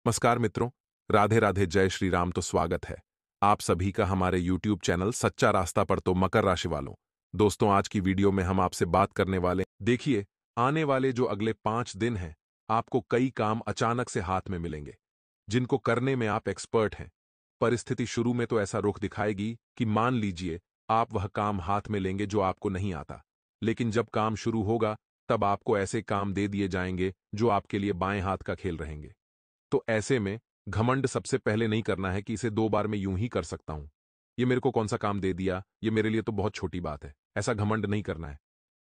नमस्कार मित्रों, राधे राधे, जय श्री राम। तो स्वागत है आप सभी का हमारे YouTube चैनल सच्चा रास्ता पर। तो मकर राशि वालों, दोस्तों आज की वीडियो में हम आपसे बात करने वाले देखिए, आने वाले जो अगले 5 दिन हैं, आपको कई काम अचानक से हाथ में मिलेंगे जिनको करने में आप एक्सपर्ट हैं। परिस्थिति शुरू में तो ऐसा रुख दिखाएगी कि मान लीजिए आप वह काम हाथ में लेंगे जो आपको नहीं आता, लेकिन जब काम शुरू होगा तब आपको ऐसे काम दे दिए जाएंगे जो आपके लिए बाएं हाथ का खेल रहेंगे। तो ऐसे में घमंड सबसे पहले नहीं करना है कि इसे 2 बार में यूं ही कर सकता हूं, ये मेरे को कौन सा काम दे दिया, ये मेरे लिए तो बहुत छोटी बात है। ऐसा घमंड नहीं करना है।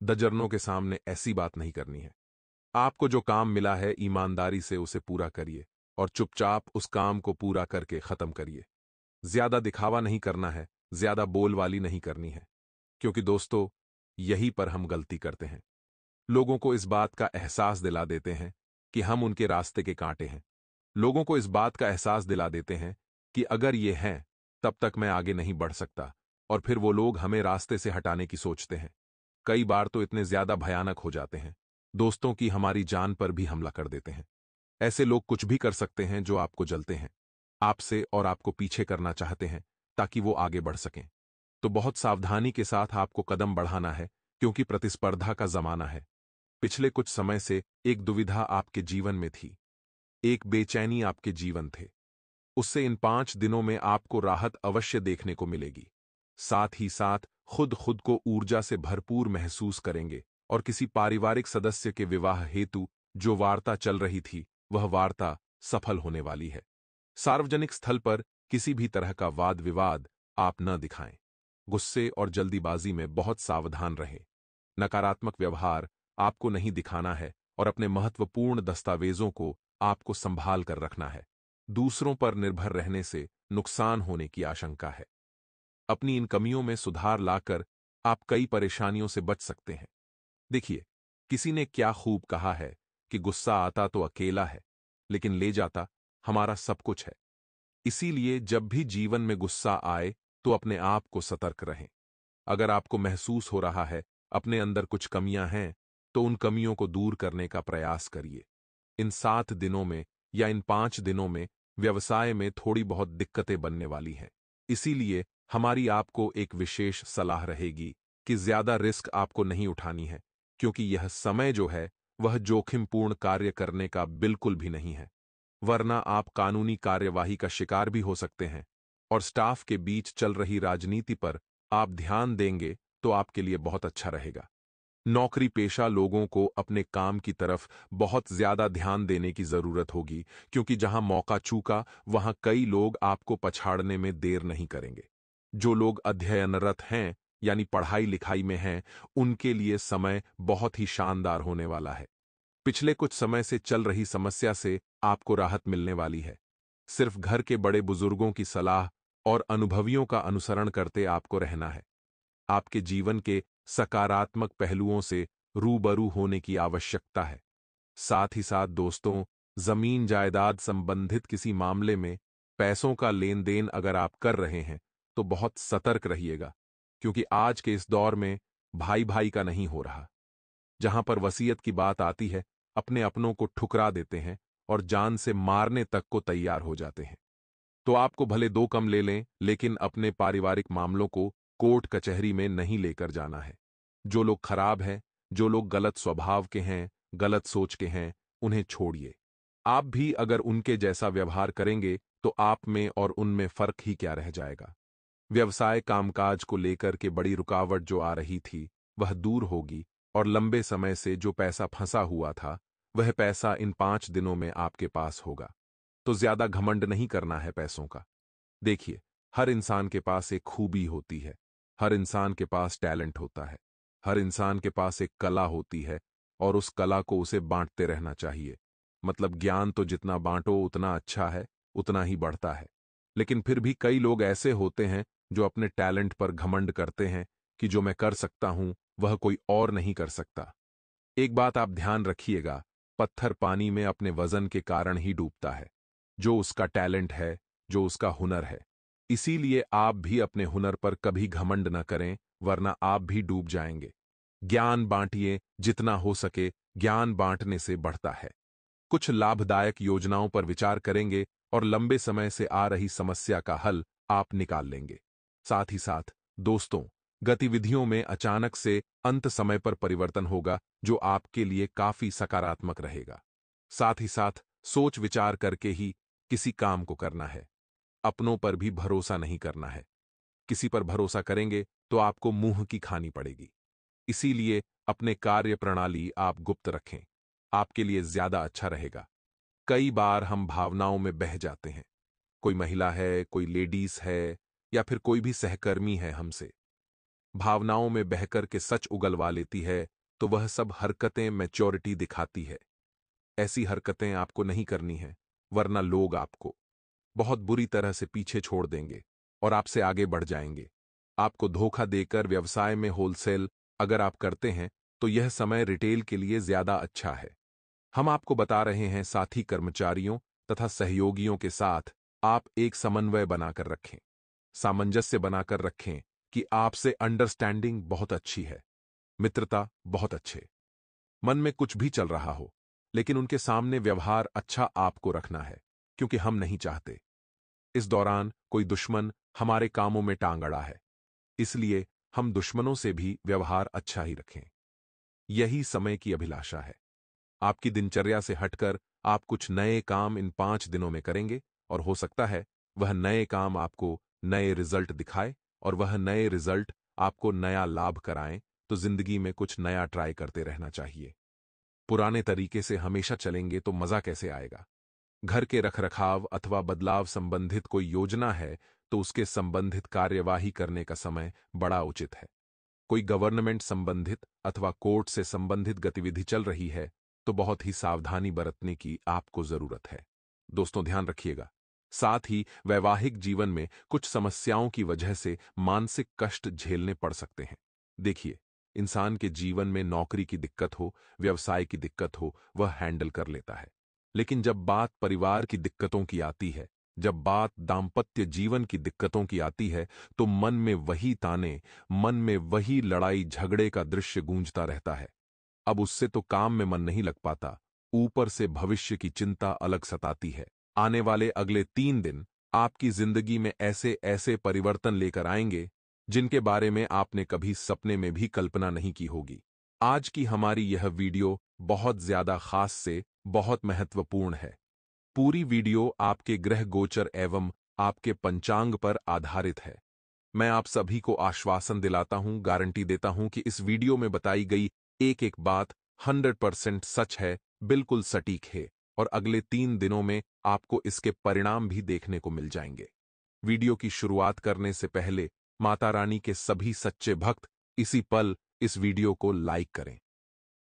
दजरनों के सामने ऐसी बात नहीं करनी है। आपको जो काम मिला है ईमानदारी से उसे पूरा करिए और चुपचाप उस काम को पूरा करके खत्म करिए। ज्यादा दिखावा नहीं करना है, ज्यादा बोल वाली नहीं करनी है, क्योंकि दोस्तों यहीं पर हम गलती करते हैं। लोगों को इस बात का एहसास दिला देते हैं कि हम उनके रास्ते के कांटे हैं। लोगों को इस बात का एहसास दिला देते हैं कि अगर ये हैं तब तक मैं आगे नहीं बढ़ सकता, और फिर वो लोग हमें रास्ते से हटाने की सोचते हैं। कई बार तो इतने ज्यादा भयानक हो जाते हैं, दोस्तों की हमारी जान पर भी हमला कर देते हैं। ऐसे लोग कुछ भी कर सकते हैं जो आपको जलते हैं आपसे और आपको पीछे करना चाहते हैं ताकि वो आगे बढ़ सकें। तो बहुत सावधानी के साथ आपको कदम बढ़ाना है, क्योंकि प्रतिस्पर्धा का जमाना है। पिछले कुछ समय से एक दुविधा आपके जीवन में थी, एक बेचैनी आपके जीवन थे। उससे इन 5 दिनों में आपको राहत अवश्य देखने को मिलेगी। साथ ही साथ खुद को ऊर्जा से भरपूर महसूस करेंगे, और किसी पारिवारिक सदस्य के विवाह हेतु जो वार्ता चल रही थी वह वार्ता सफल होने वाली है। सार्वजनिक स्थल पर किसी भी तरह का वाद विवाद आप न दिखाएं। गुस्से और जल्दीबाजी में बहुत सावधान रहें। नकारात्मक व्यवहार आपको नहीं दिखाना है, और अपने महत्वपूर्ण दस्तावेजों को आपको संभाल कर रखना है। दूसरों पर निर्भर रहने से नुकसान होने की आशंका है। अपनी इन कमियों में सुधार लाकर आप कई परेशानियों से बच सकते हैं। देखिए, किसी ने क्या खूब कहा है कि गुस्सा आता तो अकेला है, लेकिन ले जाता हमारा सब कुछ है। इसीलिए जब भी जीवन में गुस्सा आए तो अपने आप को सतर्क रहें। अगर आपको महसूस हो रहा है अपने अंदर कुछ कमियां हैं, तो उन कमियों को दूर करने का प्रयास करिए। इन 7 दिनों में या इन 5 दिनों में व्यवसाय में थोड़ी बहुत दिक्कतें बनने वाली हैं। इसीलिए हमारी आपको एक विशेष सलाह रहेगी कि ज्यादा रिस्क आपको नहीं उठानी है, क्योंकि यह समय जो है वह जोखिमपूर्ण कार्य करने का बिल्कुल भी नहीं है। वरना आप कानूनी कार्यवाही का शिकार भी हो सकते हैं, और स्टाफ के बीच चल रही राजनीति पर आप ध्यान देंगे तो आपके लिए बहुत अच्छा रहेगा। नौकरी पेशा लोगों को अपने काम की तरफ बहुत ज्यादा ध्यान देने की जरूरत होगी, क्योंकि जहां मौका चूका वहां कई लोग आपको पछाड़ने में देर नहीं करेंगे। जो लोग अध्ययनरत हैं यानी पढ़ाई लिखाई में हैं, उनके लिए समय बहुत ही शानदार होने वाला है। पिछले कुछ समय से चल रही समस्या से आपको राहत मिलने वाली है। सिर्फ घर के बड़े बुजुर्गों की सलाह और अनुभवियों का अनुसरण करते आपको रहना है। आपके जीवन के सकारात्मक पहलुओं से रूबरू होने की आवश्यकता है। साथ ही साथ दोस्तों, जमीन जायदाद संबंधित किसी मामले में पैसों का लेन देन अगर आप कर रहे हैं तो बहुत सतर्क रहिएगा, क्योंकि आज के इस दौर में भाई भाई का नहीं हो रहा। जहां पर वसीयत की बात आती है, अपने अपनों को ठुकरा देते हैं और जान से मारने तक को तैयार हो जाते हैं। तो आपको भले 2 कम ले लें, लेकिन अपने पारिवारिक मामलों को कोर्ट कचहरी में नहीं लेकर जाना है। जो लोग खराब हैं, जो लोग गलत स्वभाव के हैं, गलत सोच के हैं, उन्हें छोड़िए। आप भी अगर उनके जैसा व्यवहार करेंगे तो आप में और उनमें फर्क ही क्या रह जाएगा। व्यवसाय कामकाज को लेकर के बड़ी रुकावट जो आ रही थी वह दूर होगी, और लंबे समय से जो पैसा फंसा हुआ था वह पैसा इन 5 दिनों में आपके पास होगा। तो ज्यादा घमंड नहीं करना है पैसों का। देखिए, हर इंसान के पास एक खूबी होती है, हर इंसान के पास टैलेंट होता है, हर इंसान के पास एक कला होती है, और उस कला को उसे बांटते रहना चाहिए। मतलब ज्ञान तो जितना बांटो उतना अच्छा है, उतना ही बढ़ता है। लेकिन फिर भी कई लोग ऐसे होते हैं जो अपने टैलेंट पर घमंड करते हैं कि जो मैं कर सकता हूं वह कोई और नहीं कर सकता। एक बात आप ध्यान रखिएगा, पत्थर पानी में अपने वजन के कारण ही डूबता है। जो उसका टैलेंट है, जो उसका हुनर है। इसीलिए आप भी अपने हुनर पर कभी घमंड न करें, वरना आप भी डूब जाएंगे। ज्ञान बांटिए, जितना हो सके ज्ञान बांटने से बढ़ता है। कुछ लाभदायक योजनाओं पर विचार करेंगे और लंबे समय से आ रही समस्या का हल आप निकाल लेंगे। साथ ही साथ दोस्तों, गतिविधियों में अचानक से अंत समय पर परिवर्तन होगा जो आपके लिए काफी सकारात्मक रहेगा। साथ ही साथ सोच विचार करके ही किसी काम को करना है। अपनों पर भी भरोसा नहीं करना है। किसी पर भरोसा करेंगे तो आपको मुंह की खानी पड़ेगी। इसीलिए अपने कार्य प्रणाली आप गुप्त रखें, आपके लिए ज्यादा अच्छा रहेगा। कई बार हम भावनाओं में बह जाते हैं। कोई महिला है, कोई लेडीज है, या फिर कोई भी सहकर्मी है हमसे भावनाओं में बहकर के सच उगलवा लेती है, तो वह सब हरकतें मैच्योरिटी दिखाती है। ऐसी हरकतें आपको नहीं करनी है, वरना लोग आपको बहुत बुरी तरह से पीछे छोड़ देंगे और आपसे आगे बढ़ जाएंगे। आपको धोखा देकर व्यवसाय में होलसेल अगर आप करते हैं तो यह समय रिटेल के लिए ज्यादा अच्छा है। हम आपको बता रहे हैं, साथी कर्मचारियों तथा सहयोगियों के साथ आप एक समन्वय बनाकर रखें, सामंजस्य बनाकर रखें कि आपसे अंडरस्टैंडिंग बहुत अच्छी है, मित्रता बहुत अच्छे। मन में कुछ भी चल रहा हो, लेकिन उनके सामने व्यवहार अच्छा आपको रखना है, क्योंकि हम नहीं चाहते इस दौरान कोई दुश्मन हमारे कामों में टांग अड़ा है। इसलिए हम दुश्मनों से भी व्यवहार अच्छा ही रखें। यही समय की अभिलाषा है। आपकी दिनचर्या से हटकर आप कुछ नए काम इन 5 दिनों में करेंगे और हो सकता है वह नए काम आपको नए रिजल्ट दिखाए और वह नए रिजल्ट आपको नया लाभ कराएं। तो जिंदगी में कुछ नया ट्राई करते रहना चाहिए। पुराने तरीके से हमेशा चलेंगे तो मजा कैसे आएगा। घर के रखरखाव अथवा बदलाव संबंधित कोई योजना है तो उसके संबंधित कार्यवाही करने का समय बड़ा उचित है। कोई गवर्नमेंट संबंधित अथवा कोर्ट से संबंधित गतिविधि चल रही है तो बहुत ही सावधानी बरतने की आपको जरूरत है। दोस्तों, ध्यान रखिएगा। साथ ही वैवाहिक जीवन में कुछ समस्याओं की वजह से मानसिक कष्ट झेलने पड़ सकते हैं। देखिए, इंसान के जीवन में नौकरी की दिक्कत हो, व्यवसाय की दिक्कत हो, वह हैंडल कर लेता है। लेकिन जब बात परिवार की दिक्कतों की आती है, जब बात दाम्पत्य जीवन की दिक्कतों की आती है, तो मन में वही ताने, मन में वही लड़ाई झगड़े का दृश्य गूंजता रहता है। अब उससे तो काम में मन नहीं लग पाता, ऊपर से भविष्य की चिंता अलग सताती है। आने वाले अगले 3 दिन आपकी जिंदगी में ऐसे ऐसे परिवर्तन लेकर आएंगे जिनके बारे में आपने कभी सपने में भी कल्पना नहीं की होगी। आज की हमारी यह वीडियो बहुत ज्यादा खास से बहुत महत्वपूर्ण है। पूरी वीडियो आपके ग्रह गोचर एवं आपके पंचांग पर आधारित है। मैं आप सभी को आश्वासन दिलाता हूं, गारंटी देता हूं कि इस वीडियो में बताई गई एक एक बात 100% सच है, बिल्कुल सटीक है और अगले 3 दिनों में आपको इसके परिणाम भी देखने को मिल जाएंगे। वीडियो की शुरुआत करने से पहले माता रानी के सभी सच्चे भक्त इसी पल इस वीडियो को लाइक करें।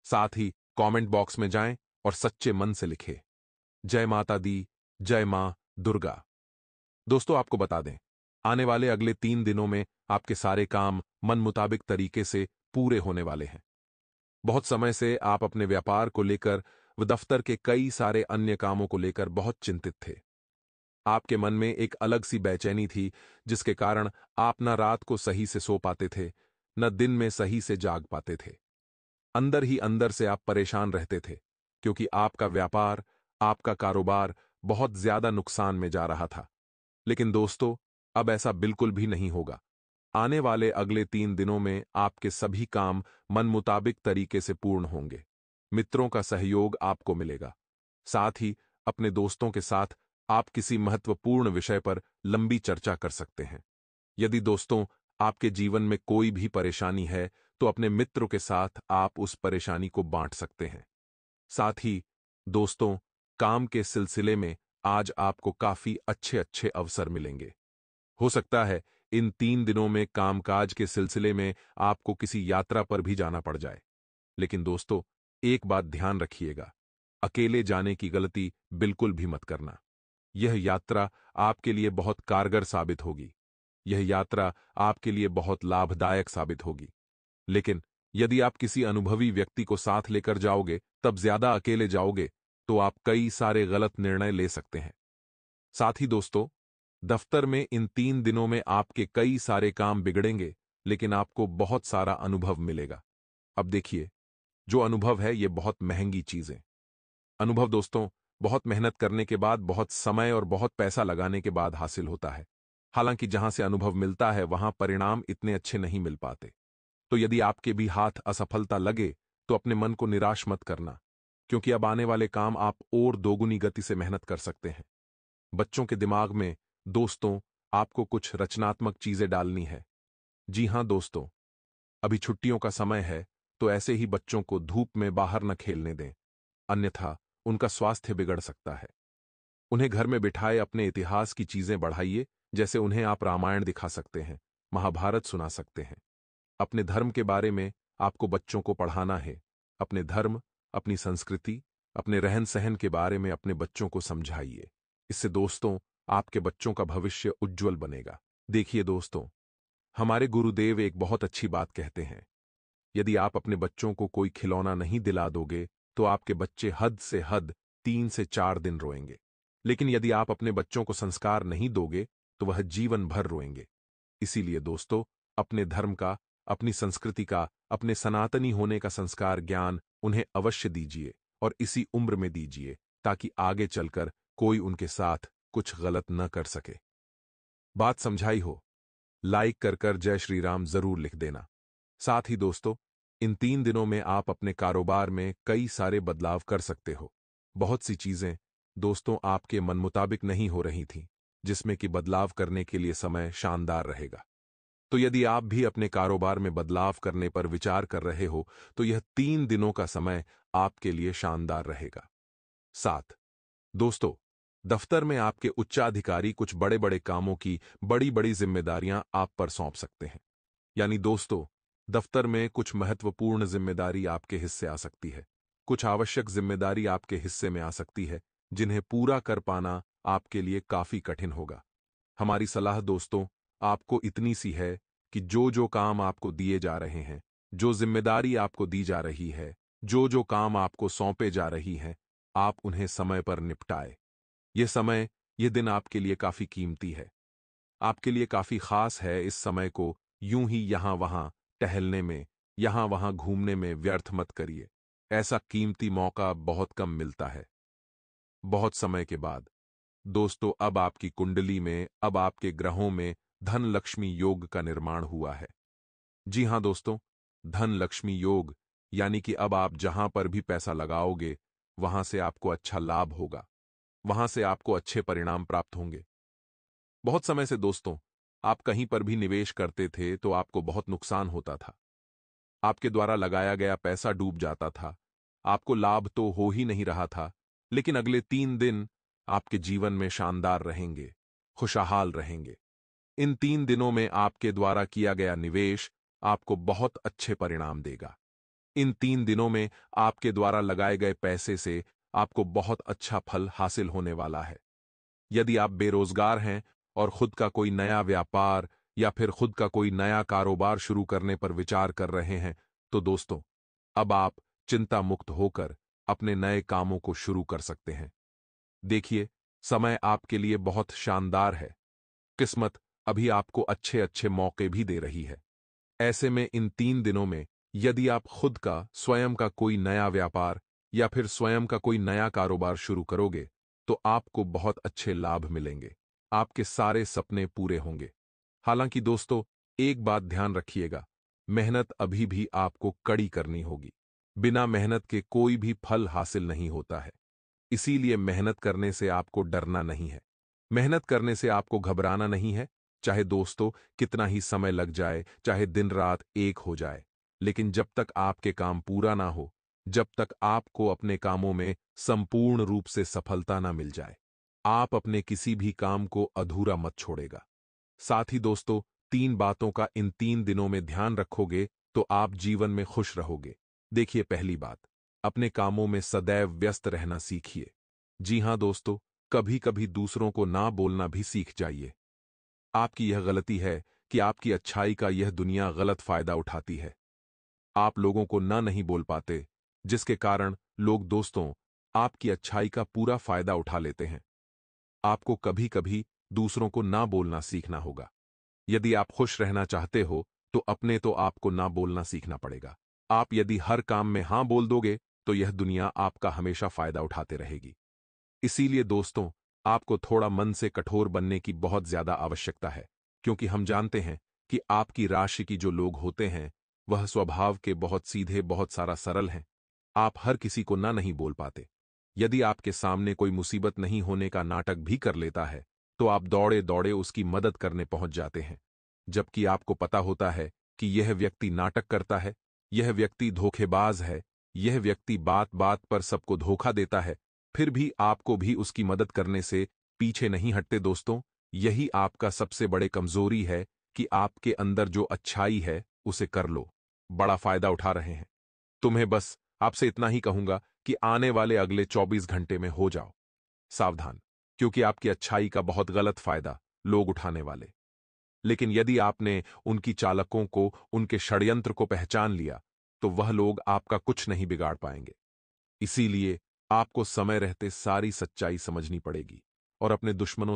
साथ ही कमेंट बॉक्स में जाएं और सच्चे मन से लिखें, जय माता दी, जय मां दुर्गा। दोस्तों, आपको बता दें, आने वाले अगले 3 दिनों में आपके सारे काम मन मुताबिक तरीके से पूरे होने वाले हैं। बहुत समय से आप अपने व्यापार को लेकर व दफ्तर के कई सारे अन्य कामों को लेकर बहुत चिंतित थे। आपके मन में एक अलग सी बेचैनी थी, जिसके कारण आप न रात को सही से सो पाते थे, न दिन में सही से जाग पाते थे। अंदर ही अंदर से आप परेशान रहते थे, क्योंकि आपका व्यापार, आपका कारोबार बहुत ज्यादा नुकसान में जा रहा था। लेकिन दोस्तों, अब ऐसा बिल्कुल भी नहीं होगा। आने वाले अगले 3 दिनों में आपके सभी काम मन मुताबिक तरीके से पूर्ण होंगे। मित्रों का सहयोग आपको मिलेगा। साथ ही अपने दोस्तों के साथ आप किसी महत्वपूर्ण विषय पर लंबी चर्चा कर सकते हैं। यदि दोस्तों आपके जीवन में कोई भी परेशानी है तो अपने मित्रों के साथ आप उस परेशानी को बांट सकते हैं। साथ ही दोस्तों, काम के सिलसिले में आज आपको काफी अच्छे अच्छे अवसर मिलेंगे। हो सकता है इन 3 दिनों में कामकाज के सिलसिले में आपको किसी यात्रा पर भी जाना पड़ जाए। लेकिन दोस्तों, एक बात ध्यान रखिएगा, अकेले जाने की गलती बिल्कुल भी मत करना। यह यात्रा आपके लिए बहुत कारगर साबित होगी। यह यात्रा आपके लिए बहुत लाभदायक साबित होगी। लेकिन यदि आप किसी अनुभवी व्यक्ति को साथ लेकर जाओगे, तब ज्यादा अकेले जाओगे तो आप कई सारे गलत निर्णय ले सकते हैं। साथ ही दोस्तों, दफ्तर में इन 3 दिनों में आपके कई सारे काम बिगड़ेंगे, लेकिन आपको बहुत सारा अनुभव मिलेगा। अब देखिए, जो अनुभव है ये बहुत महंगी चीज है। अनुभव दोस्तों बहुत मेहनत करने के बाद, बहुत समय और बहुत पैसा लगाने के बाद हासिल होता है। हालांकि जहां से अनुभव मिलता है वहां परिणाम इतने अच्छे नहीं मिल पाते। तो यदि आपके भी हाथ असफलता लगे तो अपने मन को निराश मत करना, क्योंकि अब आने वाले काम आप और दोगुनी गति से मेहनत कर सकते हैं। बच्चों के दिमाग में दोस्तों आपको कुछ रचनात्मक चीजें डालनी है। जी हां दोस्तों, अभी छुट्टियों का समय है, तो ऐसे ही बच्चों को धूप में बाहर न खेलने दें, अन्यथा उनका स्वास्थ्य बिगड़ सकता है। उन्हें घर में बिठाए अपने इतिहास की चीजें बढ़ाइए, जैसे उन्हें आप रामायण दिखा सकते हैं, महाभारत सुना सकते हैं। अपने धर्म के बारे में आपको बच्चों को पढ़ाना है। अपने धर्म, अपनी संस्कृति, अपने रहन सहन के बारे में अपने बच्चों को समझाइए। इससे दोस्तों आपके बच्चों का भविष्य उज्जवल बनेगा। देखिए दोस्तों, हमारे गुरुदेव एक बहुत अच्छी बात कहते हैं, यदि आप अपने बच्चों को कोई खिलौना नहीं दिला दोगे तो आपके बच्चे हद से हद 3 से 4 दिन रोएंगे। लेकिन यदि आप अपने बच्चों को संस्कार नहीं दोगे तो वह जीवन भर रोएंगे। इसीलिए दोस्तों, अपने धर्म का, अपनी संस्कृति का, अपने सनातनी होने का संस्कार ज्ञान उन्हें अवश्य दीजिए और इसी उम्र में दीजिए, ताकि आगे चलकर कोई उनके साथ कुछ गलत न कर सके। बात समझाई हो? लाइक कर जय श्री राम जरूर लिख देना। साथ ही दोस्तों, इन 3 दिनों में आप अपने कारोबार में कई सारे बदलाव कर सकते हो। बहुत सी चीजें दोस्तों आपके मन मुताबिक नहीं हो रही थीं, जिसमें कि बदलाव करने के लिए समय शानदार रहेगा। तो यदि आप भी अपने कारोबार में बदलाव करने पर विचार कर रहे हो तो यह 3 दिनों का समय आपके लिए शानदार रहेगा। 7 दोस्तों, दफ्तर में आपके उच्चाधिकारी कुछ बड़े बड़े कामों की बड़ी बड़ी जिम्मेदारियां आप पर सौंप सकते हैं। यानी दोस्तों, दफ्तर में कुछ महत्वपूर्ण जिम्मेदारी आपके हिस्से आ सकती है। कुछ आवश्यक जिम्मेदारी आपके हिस्से में आ सकती है, जिन्हें पूरा कर पाना आपके लिए काफी कठिन होगा। हमारी सलाह दोस्तों आपको इतनी सी है कि जो जो काम आपको दिए जा रहे हैं, जो जिम्मेदारी आपको दी जा रही है, जो जो काम आपको सौंपे जा रही हैं, आप उन्हें समय पर निपटाए। यह समय, यह दिन आपके लिए काफी कीमती है, आपके लिए काफी खास है। इस समय को यूं ही यहां वहां टहलने में, यहां वहां घूमने में व्यर्थ मत करिए। ऐसा कीमती मौका बहुत कम मिलता है। बहुत समय के बाद दोस्तों अब आपकी कुंडली में, अब आपके ग्रहों में धन लक्ष्मी योग का निर्माण हुआ है। जी हां दोस्तों, धन लक्ष्मी योग, यानी कि अब आप जहां पर भी पैसा लगाओगे वहां से आपको अच्छा लाभ होगा, वहां से आपको अच्छे परिणाम प्राप्त होंगे। बहुत समय से दोस्तों आप कहीं पर भी निवेश करते थे तो आपको बहुत नुकसान होता था। आपके द्वारा लगाया गया पैसा डूब जाता था, आपको लाभ तो हो ही नहीं रहा था। लेकिन अगले 3 दिन आपके जीवन में शानदार रहेंगे, खुशहाल रहेंगे। इन 3 दिनों में आपके द्वारा किया गया निवेश आपको बहुत अच्छे परिणाम देगा। इन 3 दिनों में आपके द्वारा लगाए गए पैसे से आपको बहुत अच्छा फल हासिल होने वाला है। यदि आप बेरोजगार हैं और खुद का कोई नया व्यापार या फिर खुद का कोई नया कारोबार शुरू करने पर विचार कर रहे हैं, तो दोस्तों अब आप चिंता मुक्त होकर अपने नए कामों को शुरू कर सकते हैं। देखिए, समय आपके लिए बहुत शानदार है। किस्मत अभी आपको अच्छे अच्छे मौके भी दे रही है। ऐसे में इन 3 दिनों में यदि आप खुद का, स्वयं का कोई नया व्यापार या फिर स्वयं का कोई नया कारोबार शुरू करोगे तो आपको बहुत अच्छे लाभ मिलेंगे, आपके सारे सपने पूरे होंगे। हालांकि दोस्तों एक बात ध्यान रखिएगा, मेहनत अभी भी आपको कड़ी करनी होगी। बिना मेहनत के कोई भी फल हासिल नहीं होता है। इसीलिए मेहनत करने से आपको डरना नहीं है, मेहनत करने से आपको घबराना नहीं है। चाहे दोस्तों कितना ही समय लग जाए, चाहे दिन रात एक हो जाए, लेकिन जब तक आपके काम पूरा ना हो, जब तक आपको अपने कामों में संपूर्ण रूप से सफलता ना मिल जाए, आप अपने किसी भी काम को अधूरा मत छोड़ेगा। साथ ही दोस्तों 3 बातों का इन 3 दिनों में ध्यान रखोगे तो आप जीवन में खुश रहोगे। देखिए, पहली बात, अपने कामों में सदैव व्यस्त रहना सीखिए। जी हां दोस्तों, कभी कभी दूसरों को ना बोलना भी सीख जाइए। आपकी यह गलती है कि आपकी अच्छाई का यह दुनिया गलत फायदा उठाती है। आप लोगों को ना नहीं बोल पाते, जिसके कारण लोग दोस्तों आपकी अच्छाई का पूरा फायदा उठा लेते हैं। आपको कभी कभी दूसरों को ना बोलना सीखना होगा। यदि आप खुश रहना चाहते हो तो अपने तो आपको ना बोलना सीखना पड़ेगा। आप यदि हर काम में हां बोल दोगे तो यह दुनिया आपका हमेशा फायदा उठाते रहेगी। इसीलिए दोस्तों, आपको थोड़ा मन से कठोर बनने की बहुत ज्यादा आवश्यकता है, क्योंकि हम जानते हैं कि आपकी राशि की जो लोग होते हैं वह स्वभाव के बहुत सीधे, बहुत सारा सरल हैं। आप हर किसी को ना नहीं बोल पाते। यदि आपके सामने कोई मुसीबत नहीं होने का नाटक भी कर लेता है तो आप दौड़े दौड़े उसकी मदद करने पहुंच जाते हैं, जबकि आपको पता होता है कि यह व्यक्ति नाटक करता है, यह व्यक्ति धोखेबाज है, यह व्यक्ति बात बात पर सबको धोखा देता है, फिर भी आपको भी उसकी मदद करने से पीछे नहीं हटते। दोस्तों, यही आपका सबसे बड़े कमजोरी है कि आपके अंदर जो अच्छाई है उसे कर लो, बड़ा फायदा उठा रहे हैं। तुम्हें बस आपसे इतना ही कहूंगा कि आने वाले अगले 24 घंटे में हो जाओ सावधान, क्योंकि आपकी अच्छाई का बहुत गलत फायदा लोग उठाने वाले। लेकिन यदि आपने उनकी चालकों को, उनके षड्यंत्र को पहचान लिया, तो वह लोग आपका कुछ नहीं बिगाड़ पाएंगे। इसीलिए आपको समय रहते सारी सच्चाई समझनी पड़ेगी और अपने दुश्मनों